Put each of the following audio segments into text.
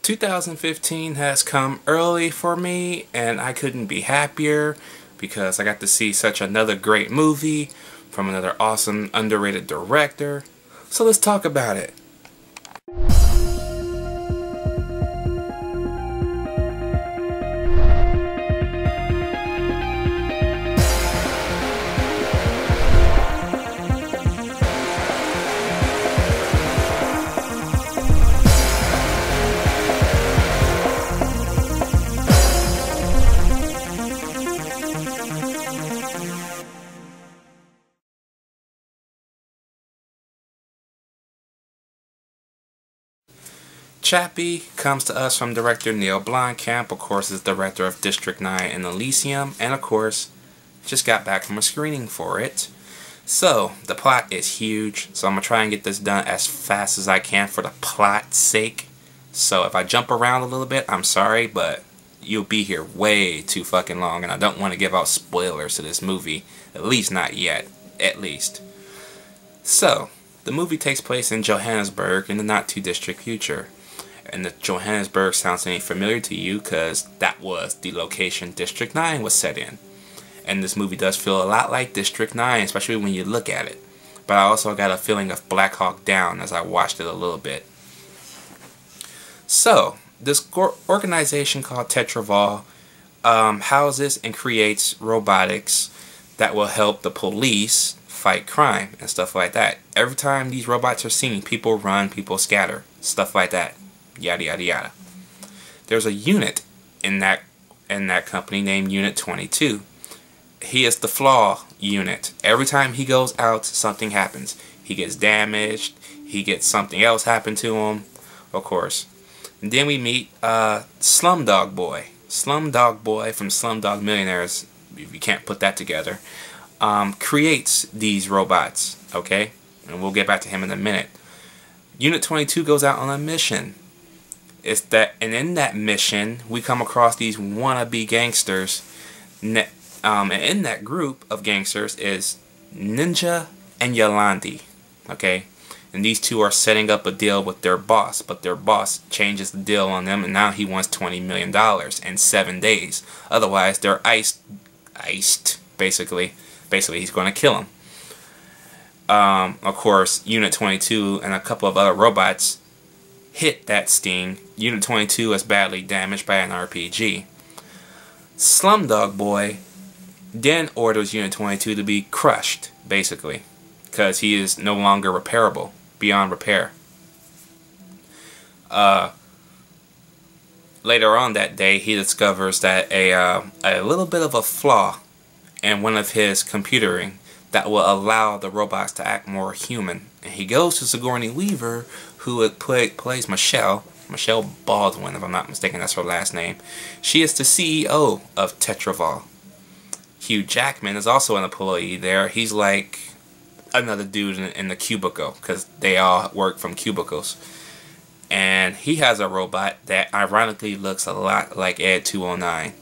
2015 has come early for me, and I couldn't be happier because I got to see such another great movie from another awesome, underrated director. So let's talk about it. Chappie comes to us from director Neill. Blomkamp, of course, is director of District 9 and Elysium, and of course, just got back from a screening for it. So, the plot is huge, so I'm going to try and get this done as fast as I can for the plot's sake. So, if I jump around a little bit, I'm sorry, but you'll be here way too fucking long, and I don't want to give out spoilers to this movie. At least not yet. At least. So, the movie takes place in Johannesburg in the not-too-distant future. And the Johannesburg sounds any familiar to you because that was the location District 9 was set in. And this movie does feel a lot like District 9, especially when you look at it. But I also got a feeling of Black Hawk Down as I watched it a little bit. So, this organization called Tetra Vaal houses and creates robotics that will help the police fight crime and stuff like that. Every time these robots are seen, people run, people scatter, stuff like that. Yada yada yada. There's a unit in that company named Unit 22. He is the flaw unit. Every time he goes out, something happens. He gets damaged. He gets something else happen to him, of course. And then we meet Slumdog Boy. Slumdog Boy from Slumdog Millionaires, if you can't put that together, creates these robots, okay? And we'll get back to him in a minute. Unit 22 goes out on a mission. And in that mission, we come across these wannabe gangsters. And in that group of gangsters is Ninja and Yolandi. Okay? And these two are setting up a deal with their boss. But their boss changes the deal on them, and now he wants $20 million in 7 days. Otherwise, they're iced, basically. Basically, he's going to kill them. Of course, Unit 22 and a couple of other robots hit that sting. Unit 22 is badly damaged by an RPG. Slumdog Boy then orders Unit 22 to be crushed, basically, because he is no longer repairable, beyond repair. Later on that day, he discovers that a little bit of a flaw in one of his computering that will allow the robots to act more human. And he goes to Sigourney Weaver, who plays Michelle Baldwin, if I'm not mistaken, that's her last name. She is the CEO of Tetra Vaal. Hugh Jackman is also an employee there. He's like another dude in the cubicle, because they all work from cubicles. And he has a robot that ironically looks a lot like Ed 209.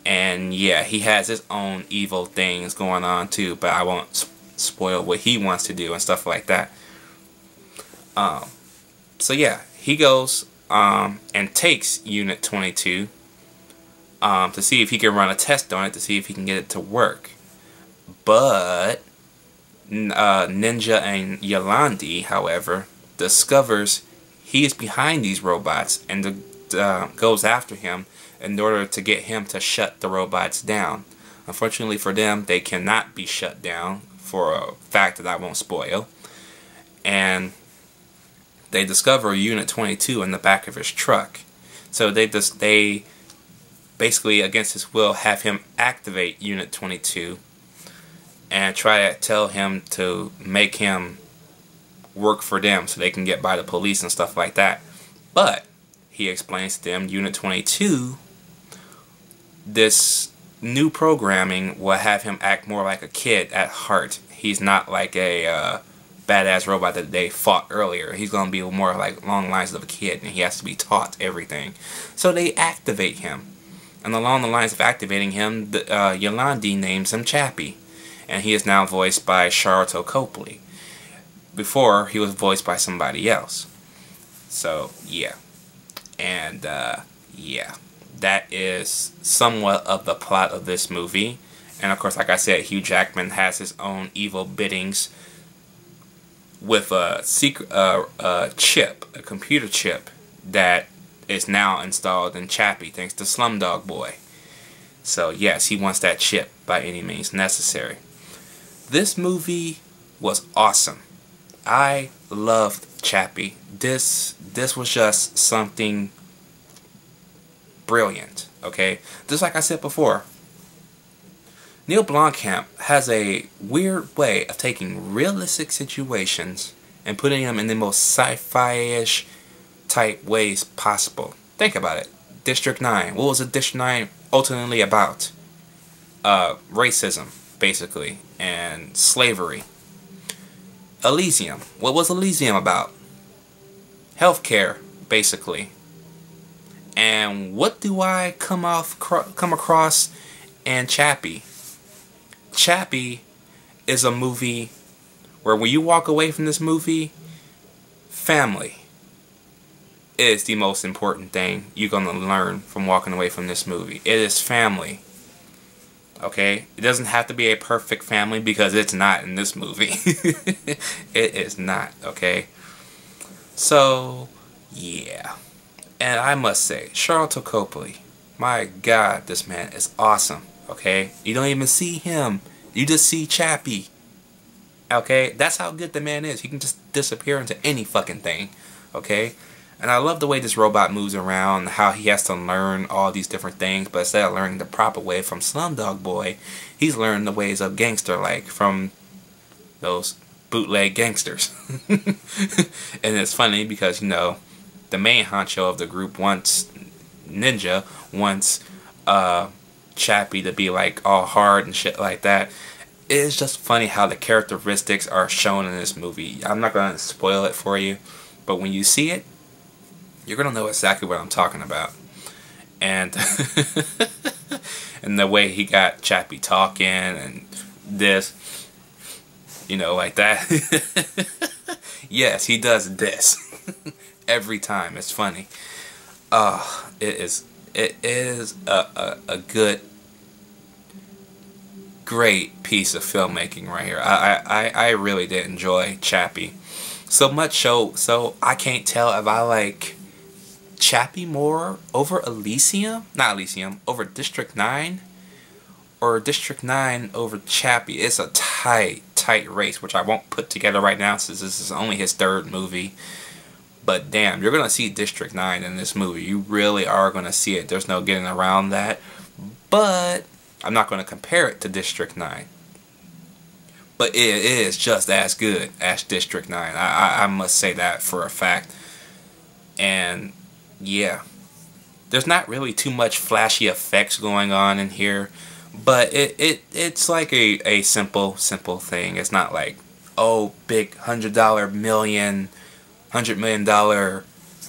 And yeah, he has his own evil things going on too, but I won't spoil what he wants to do and stuff like that. So yeah, he goes and takes Unit 22 to see if he can run a test on it, to see if he can get it to work. But Ninja and Yolandi, however, discovers he is behind these robots and goes after him in order to get him to shut the robots down. Unfortunately for them, they cannot be shut down for a fact that I won't spoil. And they discover Unit 22 in the back of his truck. So they basically, against his will, have him activate Unit 22 and try to tell him to make him work for them so they can get by the police and stuff like that. But he explains to them, Unit 22, this new programming will have him act more like a kid at heart. He's not like a badass robot that they fought earlier. He's going to be more like along the lines of a kid, and he has to be taught everything. So they activate him. And along the lines of activating him, Yolandi names him Chappie. And he is now voiced by Sharlto Copley. Before, he was voiced by somebody else. So, yeah. And yeah, that is somewhat of the plot of this movie. And of course, like I said, Hugh Jackman has his own evil biddings with a secret chip, a computer chip that is now installed in Chappie thanks to Slumdog Boy. So yes, he wants that chip by any means necessary. This movie was awesome. I loved Chappie. This was just something brilliant, okay? Just like I said before, Neill Blomkamp has a weird way of taking realistic situations and putting them in the most sci-fi-ish type ways possible. Think about it. District 9. What was District 9 ultimately about? Racism, basically, and slavery. Elysium. What was Elysium about? Healthcare, basically. And what do I come across in Chappie? Chappie is a movie where when you walk away from this movie, family is the most important thing you're going to learn from walking away from this movie. It is family. Okay? It doesn't have to be a perfect family because it's not in this movie. It is not. Okay? So, yeah. And I must say, Sharlto Copley, my God, this man is awesome. Okay? You don't even see him. You just see Chappie. Okay? That's how good the man is. He can just disappear into any fucking thing. Okay? And I love the way this robot moves around, how he has to learn all these different things, but instead of learning the proper way from Slumdog Boy, he's learning the ways of gangster, like from those bootleg gangsters. And it's funny because, you know, the main honcho of the group wants Ninja, wants Chappie to be like all hard and shit like that. It's just funny how the characteristics are shown in this movie. I'm not going to spoil it for you, but when you see it, you're going to know exactly what I'm talking about. And and the way he got Chappie talking and this, you know, like that. Yes, he does this. Every time. It's funny. It is a good, great piece of filmmaking right here. I really did enjoy Chappie. So much so I can't tell if I like Chappie more over Elysium, not Elysium, over District 9, or District 9 over Chappie. It's a tight race, which I won't put together right now since this is only his third movie. But damn, you're going to see District 9 in this movie. You really are going to see it. There's no getting around that. But I'm not going to compare it to District 9. But it is just as good as District 9. I must say that for a fact. And yeah, there's not really too much flashy effects going on in here, but it's like a simple thing. It's not like, oh, big $100 million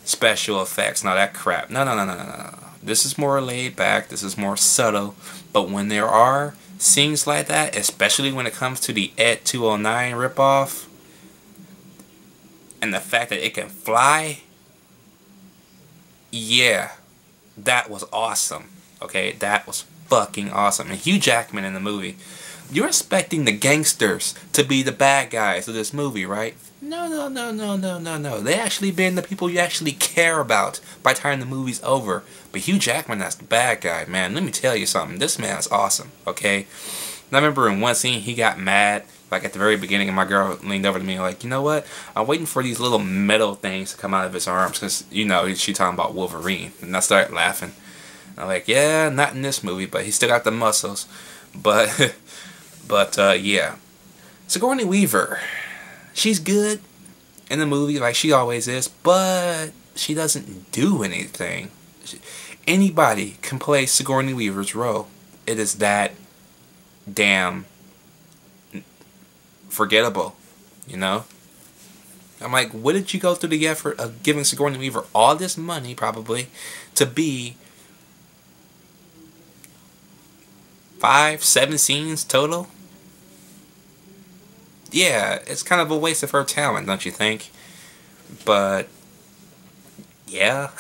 special effects, no, that crap. No. This is more laid back. This is more subtle. But when there are scenes like that, especially when it comes to the Ed 209 ripoff, and the fact that it can fly. Yeah, that was awesome. Okay, that was fucking awesome. And Hugh Jackman in the movie. You're expecting the gangsters to be the bad guys of this movie, right? No. They actually been the people you actually care about by the time the movie's over. But Hugh Jackman, that's the bad guy, man. Let me tell you something. This man is awesome, okay? And I remember in one scene, he got mad. Like at the very beginning, and my girl leaned over to me like, you know what? I'm waiting for these little metal things to come out of his arms. Because, you know, she talking about Wolverine. And I started laughing. And I'm like, yeah, not in this movie. But he still got the muscles. But yeah. Sigourney Weaver. She's good in the movie like she always is. But she doesn't do anything. Anybody can play Sigourney Weaver's role. It is that damn forgettable, you know? I'm like, what did you go through the effort of giving Sigourney Weaver all this money, probably, to be 5-7 scenes total? Yeah, it's kind of a waste of her talent, don't you think? But Yeah.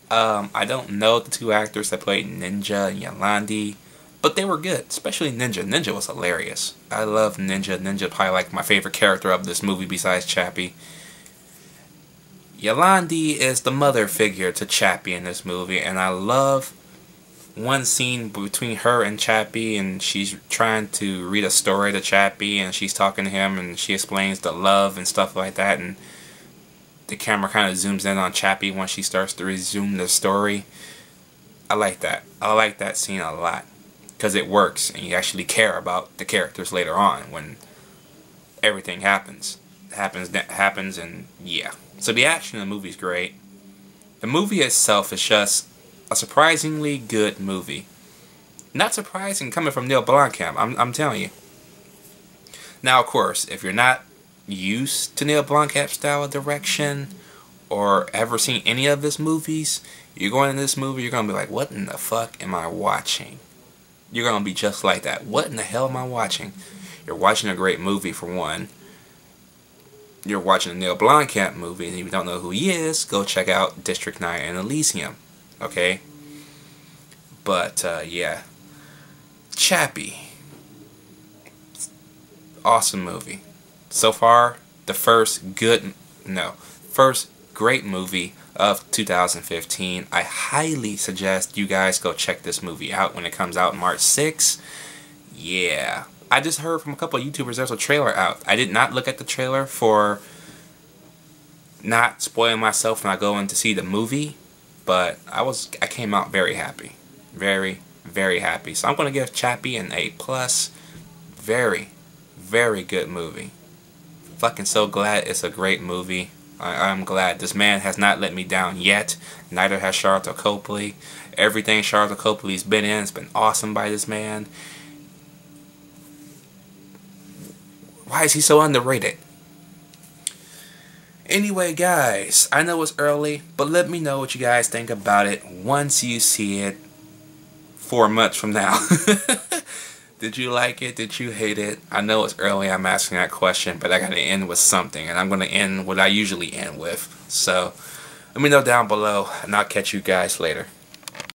I don't know the two actors that played Ninja and Yolandi, but they were good, especially Ninja. Ninja was hilarious. I love Ninja. Ninja probably like my favorite character of this movie besides Chappie. Yolandi is the mother figure to Chappie in this movie, and I love one scene between her and Chappie, and she's trying to read a story to Chappie, and she's talking to him, and she explains the love and stuff like that, and the camera kind of zooms in on Chappie when she starts to resume the story. I like that. I like that scene a lot, because it works, and you actually care about the characters later on when everything happens, and yeah. So the action in the movie is great. The movie itself is just a surprisingly good movie. Not surprising coming from Neill Blomkamp, I'm telling you. Now, of course, if you're not used to Neill Blomkamp's style of direction, or ever seen any of his movies, you're going into this movie, you're going to be like, what in the fuck am I watching? You're going to be just like that. What in the hell am I watching? You're watching a great movie, for one. You're watching a Neill Blomkamp movie, and if you don't know who he is, go check out District 9 and Elysium. Okay? But, yeah. Chappie. Awesome movie. So far, the first great movie of 2015. I highly suggest you guys go check this movie out when it comes out March 6th. Yeah. I just heard from a couple of YouTubers there's a trailer out. I did not look at the trailer for not spoiling myself when I go in to see the movie, but I came out very happy. Very, very happy. So I'm going to give Chappie an A+. Very, very good movie. Fucking so glad it's a great movie. I'm glad this man has not let me down yet. Neither has Sharlto Copley. Everything Sharlto Copley's been in has been awesome by this man. Why is he so underrated? Anyway, guys, I know it's early, but let me know what you guys think about it once you see it 4 months from now. Did you like it? Did you hate it? I know it's early, I'm asking that question, but I gotta end with something, and I'm gonna end what I usually end with. So, let me know down below, and I'll catch you guys later.